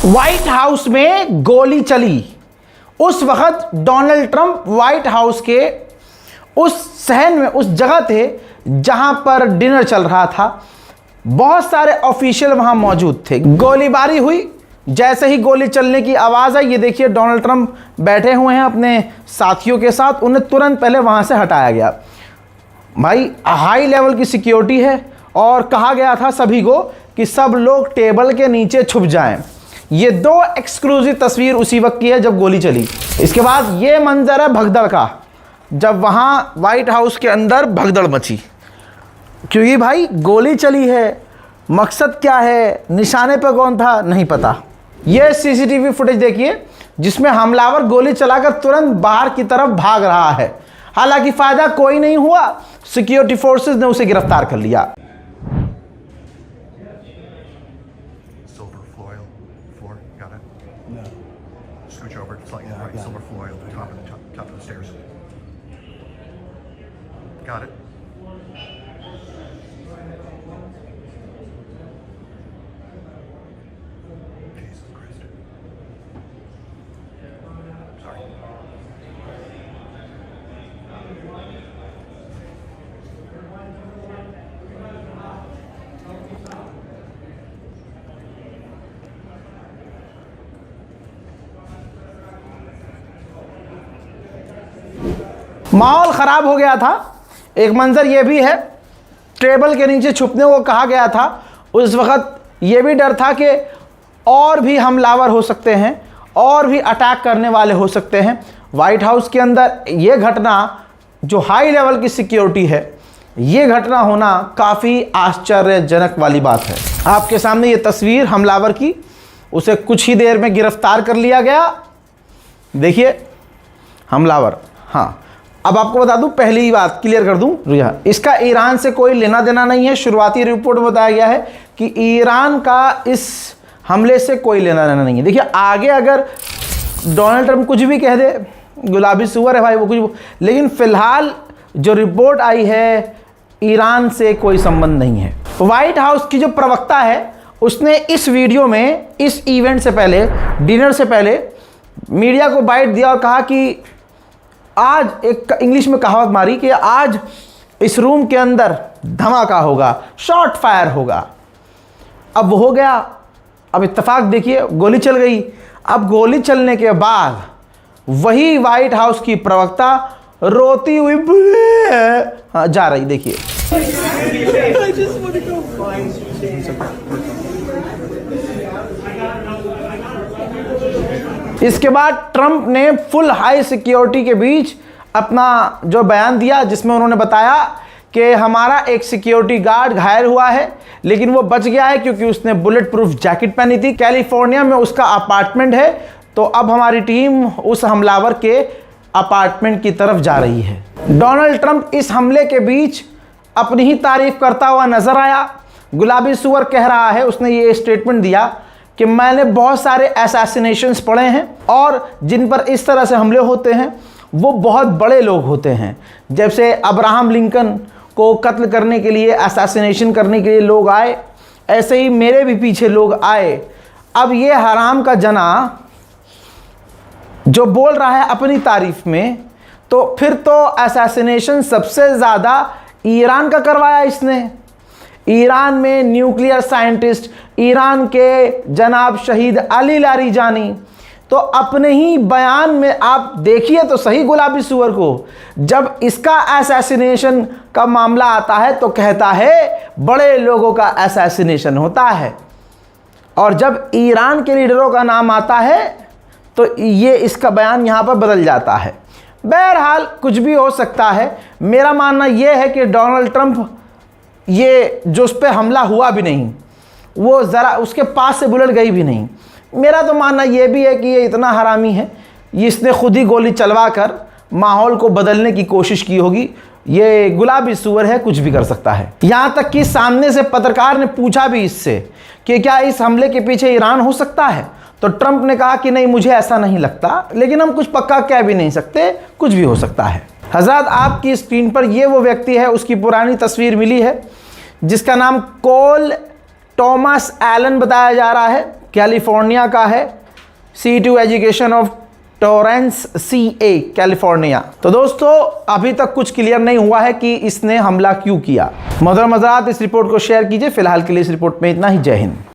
White house में गोली चली। उस वक्त डोनाल्ड ट्रंप व्हाइट हाउस के उस सहन में, उस जगह थे जहां पर डिनर चल रहा था। बहुत सारे ऑफिशियल वहां मौजूद थे। गोलीबारी हुई। जैसे ही गोली चलने की आवाज़ आई, ये देखिए डोनाल्ड ट्रंप बैठे हुए हैं अपने साथियों के साथ, उन्हें तुरंत पहले वहां से हटाया गया। भाई हाई लेवल की सिक्योरिटी है और कहा गया था सभी को कि सब लोग टेबल के नीचे छुप जाएं। ये दो एक्सक्लूसिव तस्वीर उसी वक्त की है जब गोली चली। इसके बाद ये मंजर है भगदड़ का, जब वहां व्हाइट हाउस के अंदर भगदड़ मची, क्योंकि भाई गोली चली है। मकसद क्या है, निशाने पर कौन था, नहीं पता। ये सीसीटीवी फुटेज देखिए जिसमें हमलावर गोली चलाकर तुरंत बाहर की तरफ भाग रहा है। हालांकि फायदा कोई नहीं हुआ, सिक्योरिटी फोर्सेस ने उसे गिरफ्तार कर लिया। माहौल ख़राब हो गया था। एक मंज़र ये भी है, टेबल के नीचे छुपने को कहा गया था। उस वक़्त ये भी डर था कि और भी हमलावर हो सकते हैं, और भी अटैक करने वाले हो सकते हैं। वाइट हाउस के अंदर ये घटना, जो हाई लेवल की सिक्योरिटी है, ये घटना होना काफ़ी आश्चर्यजनक वाली बात है। आपके सामने ये तस्वीर हमलावर की, उसे कुछ ही देर में गिरफ्तार कर लिया गया। देखिए हमलावर। हाँ, अब आपको बता दूं, पहली बात क्लियर कर दूं, इसका ईरान से कोई लेना देना नहीं है। शुरुआती रिपोर्ट में बताया गया है कि ईरान का इस हमले से कोई लेना देना नहीं है। देखिए आगे अगर डोनाल्ड ट्रंप कुछ भी कह दे, गुलाबी सुअर है भाई वो कुछ, लेकिन फिलहाल जो रिपोर्ट आई है ईरान से कोई संबंध नहीं है। व्हाइट हाउस की जो प्रवक्ता है उसने इस वीडियो में, इस इवेंट से पहले, डिनर से पहले मीडिया को बाइट दिया और कहा कि आज, एक इंग्लिश में कहावत मारी कि आज इस रूम के अंदर धमाका होगा, शॉट फायर होगा। अब वो हो गया। अब इत्तेफाक देखिए गोली चल गई। अब गोली चलने के बाद वही व्हाइट हाउस की प्रवक्ता रोती हुई जा रही, देखिए। इसके बाद ट्रंप ने फुल हाई सिक्योरिटी के बीच अपना जो बयान दिया, जिसमें उन्होंने बताया कि हमारा एक सिक्योरिटी गार्ड घायल हुआ है, लेकिन वो बच गया है क्योंकि उसने बुलेट प्रूफ जैकेट पहनी थी। कैलिफोर्निया में उसका अपार्टमेंट है, तो अब हमारी टीम उस हमलावर के अपार्टमेंट की तरफ जा रही है। डोनाल्ड ट्रंप इस हमले के बीच अपनी ही तारीफ करता हुआ नजर आया। गुलाबी सुअर कह रहा है, उसने ये स्टेटमेंट दिया कि मैंने बहुत सारे असैसिनेशंस पढ़े हैं और जिन पर इस तरह से हमले होते हैं वो बहुत बड़े लोग होते हैं। जैसे अब्राहम लिंकन को कत्ल करने के लिए, असैसिनेशन करने के लिए लोग आए, ऐसे ही मेरे भी पीछे लोग आए। अब ये हराम का जना जो बोल रहा है अपनी तारीफ में, तो फिर तो असैसिनेशन सबसे ज़्यादा ईरान का करवाया इसने। ईरान में न्यूक्लियर साइंटिस्ट, ईरान के जनाब शहीद अली लारीजानी, तो अपने ही बयान में आप देखिए तो सही गुलाबी सुअर को, जब इसका असैसिनेशन का मामला आता है तो कहता है बड़े लोगों का असैसिनेशन होता है, और जब ईरान के लीडरों का नाम आता है तो ये इसका बयान यहाँ पर बदल जाता है। बहरहाल कुछ भी हो सकता है। मेरा मानना यह है कि डोनाल्ड ट्रंप, ये जो उस पर हमला हुआ भी नहीं, वो ज़रा उसके पास से बुलेट गई भी नहीं। मेरा तो मानना ये भी है कि ये इतना हरामी है, इसने खुद ही गोली चलवा कर माहौल को बदलने की कोशिश की होगी। ये गुलाबी सुअर है, कुछ भी कर सकता है। यहाँ तक कि सामने से पत्रकार ने पूछा भी इससे कि क्या इस हमले के पीछे ईरान हो सकता है, तो ट्रंप ने कहा कि नहीं, मुझे ऐसा नहीं लगता, लेकिन हम कुछ पक्का कह भी नहीं सकते, कुछ भी हो सकता है। हज़रात, आपकी स्क्रीन पर ये वो व्यक्ति है, उसकी पुरानी तस्वीर मिली है जिसका नाम कोल टॉमस एलन बताया जा रहा है, कैलिफोर्निया का है। C2 education of Torrens CA California. तो दोस्तों अभी तक कुछ क्लियर नहीं हुआ है कि इसने हमला क्यों किया। मोहतरम हज़रात, इस रिपोर्ट को शेयर कीजिए। फिलहाल के लिए इस रिपोर्ट में इतना ही। जय हिंद।